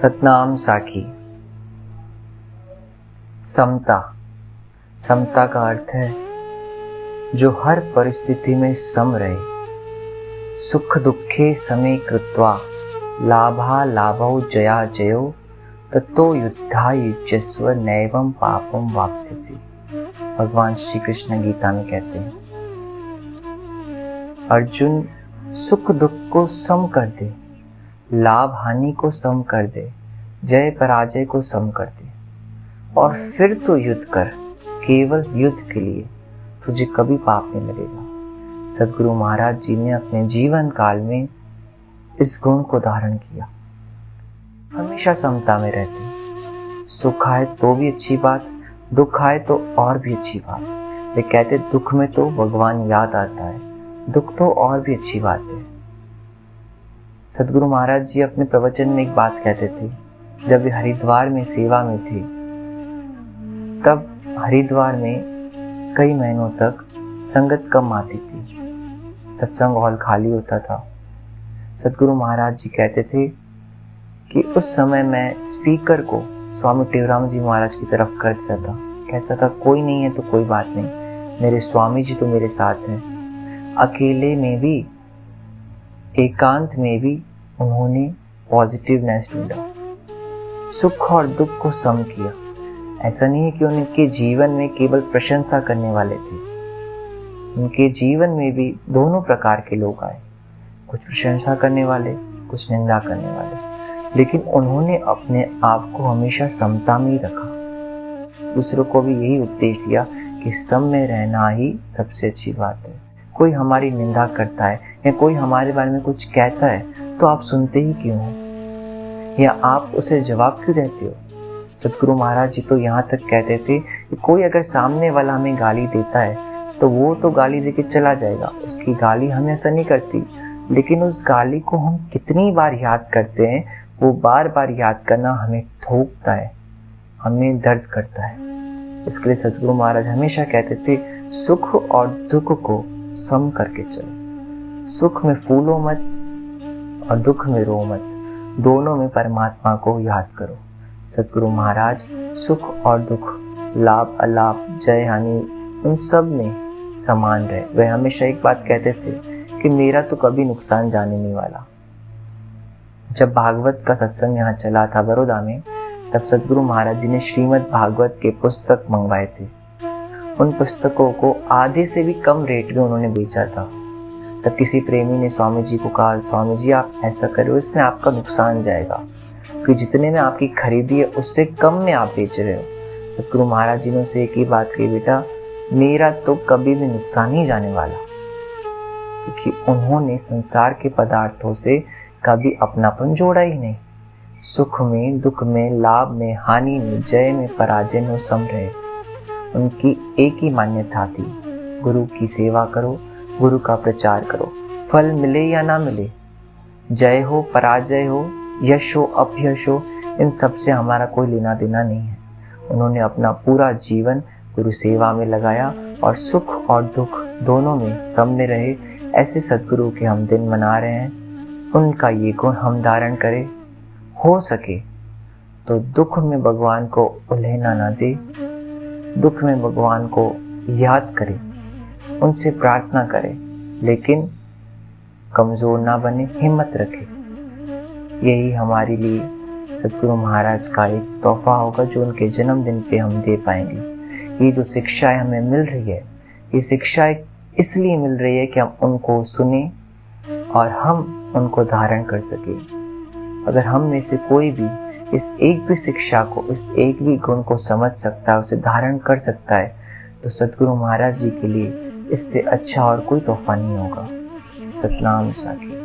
सतनाम साखी। समता। समता का अर्थ है जो हर परिस्थिति में सम रहे। सुख दुखे समे कृत्वा लाभा लाभौ जया जयो ततो युद्धा युज्यस्व नैवं पापम वाप्स्यसि। भगवान श्री कृष्ण गीता में कहते हैं, अर्जुन सुख दुख को सम कर दे, लाभ हानि को सम कर दे, जय पराजय को सम कर दे और फिर तो युद्ध कर। केवल युद्ध के लिए तुझे कभी पाप नहीं लगेगा। सद्गुरु महाराज जी ने अपने जीवन काल में इस गुण को धारण किया। हमेशा समता में रहते। सुख आए तो भी अच्छी बात, दुख आए तो और भी अच्छी बात। वे कहते दुख में तो भगवान याद आता है, दुख तो और भी अच्छी बात है। सद्गुरु महाराज जी अपने प्रवचन में एक बात कहते थे। जब वे हरिद्वार में सेवा में थे, तब हरिद्वार में कई महीनों तक संगत कम आती थी, सत्संग हॉल खाली होता था। सद्गुरु महाराज जी कहते थे कि उस समय मैं स्पीकर को स्वामी टेवराम जी महाराज की तरफ कर देता था। कहता था कोई नहीं है तो कोई बात नहीं, मेरे स्वामी जी तो मेरे साथ हैं। अकेले में भी, एकांत में भी उन्होंने पॉजिटिवनेस ढूंढा, सुख और दुख को सम किया। ऐसा नहीं है कि उनके जीवन में केवल प्रशंसा करने वाले थे, उनके जीवन में भी दोनों प्रकार के लोग आए, कुछ प्रशंसा करने वाले, कुछ निंदा करने वाले, लेकिन उन्होंने अपने आप को हमेशा समता में ही रखा। दूसरों को भी यही उपदेश दिया कि सम में रहना ही सबसे अच्छी बात है। कोई हमारी निंदा करता है या कोई हमारे बारे में कुछ कहता है तो आप सुनते ही क्यों हो, या आप उसे जवाब क्यों देते हो। सतगुरु महाराज जी तो यहाँ तक कहते थे कि कोई अगर सामने वाला हमें गाली देता है तो वो तो गाली देके चला जाएगा, उसकी गाली हमें असर नहीं करती, लेकिन उस गाली को हम कितनी बार याद करते हैं, वो बार बार याद करना हमें ठोकता है, हमें दर्द करता है। इसके लिए सतगुरु महाराज हमेशा कहते थे सुख और दुख को सम करके चलो। सुख में फूलो मत और दुख में रो मत, दोनों में परमात्मा को याद करो। सतगुरु महाराज सुख और दुख, लाभ अलाभ, जय हानि, उन सब में समान रहे। वे हमेशा एक बात कहते थे कि मेरा तो कभी नुकसान जाने नहीं वाला। जब भागवत का सत्संग यहाँ चला था बड़ौदा में, तब सतगुरु महाराज जी ने श्रीमद् भागवत के पुस्तक मंगवाए थे। उन पुस्तकों को आधे से भी कम रेट में उन्होंने बेचा था। तब किसी प्रेमी ने स्वामी जी को कहा, स्वामी जी आप ऐसा करो, इसमें आपका नुकसान जाएगा, क्योंकि जितने में आपकी खरीदी है उससे कम में आप बेच रहे हो। सतगुरु महाराज जी ने उसे एक ही बात कही, बेटा मेरा तो कभी भी नुकसान नहीं जाने वाला, क्योंकि उन्होंने संसार के पदार्थों से कभी अपनापन जोड़ा ही नहीं। सुख में, दुख में, लाभ में, हानि में, जय में, पराजय में सम रहे। उनकी एक ही मान्यता थी, गुरु की सेवा करो, गुरु का प्रचार करो, फल मिले या ना मिले, जय हो पराजय हो, यश हो अपयश हो, इन सब से हमारा कोई लेना देना नहीं है। उन्होंने अपना पूरा जीवन गुरु सेवा में लगाया और सुख और दुख दोनों में सम में रहे। ऐसे सद्गुरु के हम दिन मना रहे हैं, उनका ये गुण हम धारण करें। हो सके तो दुख में भगवान को उल्हेना ना दे, दुख में भगवान को याद करें, उनसे प्रार्थना करें, लेकिन कमजोर ना बने, हिम्मत रखें। यही हमारे लिए सतगुरु महाराज का एक तोहफा होगा जो उनके जन्मदिन पे हम दे पाएंगे। ये जो शिक्षाएं हमें मिल रही है, ये शिक्षाएं इसलिए मिल रही है कि हम उनको सुने और हम उनको धारण कर सके। अगर हम में से कोई भी इस एक भी शिक्षा को, इस एक भी गुण को समझ सकता है, उसे धारण कर सकता है, तो सतगुरु महाराज जी के लिए इससे अच्छा और कोई तोहफा नहीं होगा। सतनाम साखी।